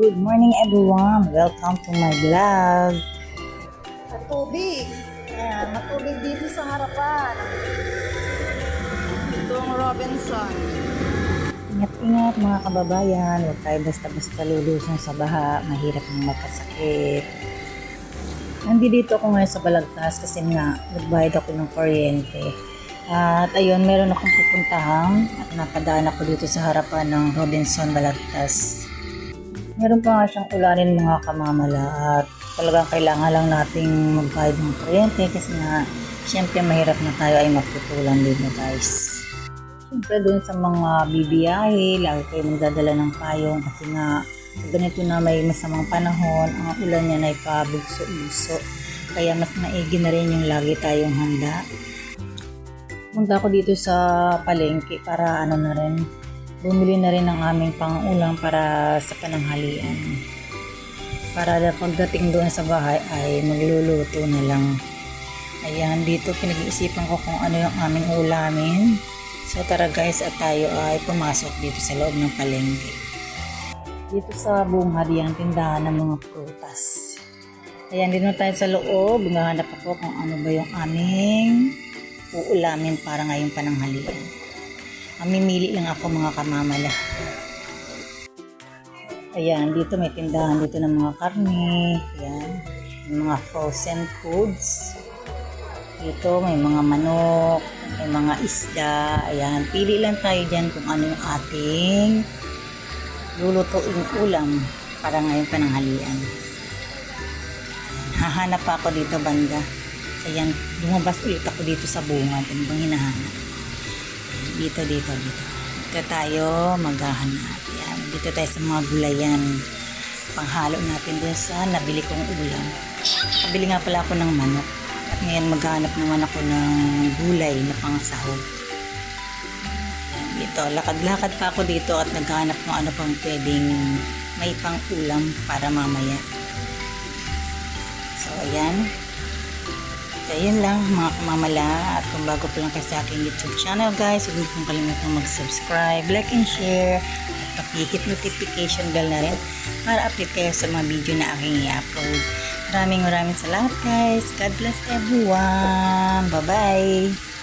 Good morning everyone! Welcome to my vlog. Matubig. Ayan, matubig dito sa harapan. Itong Robinson. Ingat-ingat mga kababayan, huwag tayo basta-basta lulusong sa baha, mahirap nang magkasakit. Nandito ako ngayon sa Balagtas kasi nga nagbayad ako ng kuryente. At ayun, meron akong pupuntahan at napadaan ako dito sa harapan ng Robinson Balagtas. Meron pa nga siyang ulanin mga kamamala at talagang kailangan lang nating magbayad ng kuryente kasi nga syempre mahirap na tayo ay maputulan dito guys. Syempre doon sa mga bibiyahe, lagi kayo magdadala ng payong kasi nga ganito na may masamang panahon, ang ulan niya na ay pabugso-buso. Kaya mas maigi na rin yung lagi tayong handa. Punta ako dito sa palengke para bumili na rin ng aming pangulam para sa pananghalian. Para pagdating doon sa bahay ay magluluto na lang. Ayan, dito pinag-iisipan ko kung ano yung aming ulamin. So tara guys, at tayo ay pumasok dito sa loob ng palengke. Dito sa bungad yan, tindahan ng mga prutas. Ayan, dito na tayo sa loob. Hinahanap ako kung ano ba yung aming uulamin para ngayong pananghalian. Mamimili lang ako mga kamamala. Ayan, dito may tindahan dito ng mga karne. Ayan, may mga frozen foods. Dito may mga manok, may mga isda. Ayan, pili lang tayo dyan kung ano yung ating lulutuing ulam para ngayong pananghalian. Hahanap pa ako dito banda. Ayan, lumabas ulit ako dito sa bungad. Ano bang hinahanap? Dito tayo maghahanap. Yan, dito tayo sa mga gulayan. Panghalo natin dun sa nabili kong ulam. Nabili nga pala ako ng manok. At ngayon maghahanap naman ako ng gulay na pangsahog. Yan, dito, lakad-lakad pa ako dito at naghahanap ng ano pang pwedeng may pang ulam para mamaya. So, ayan. So, yun lang mga kamamala, at kung bago pa lang kayo sa aking YouTube channel guys, huwag niyo pong kalimutan mag-subscribe, like and share, at pakihit notification bell na rin para update kayo sa mga video na aking i-upload. Maraming salamat guys. God bless everyone. Bye-bye.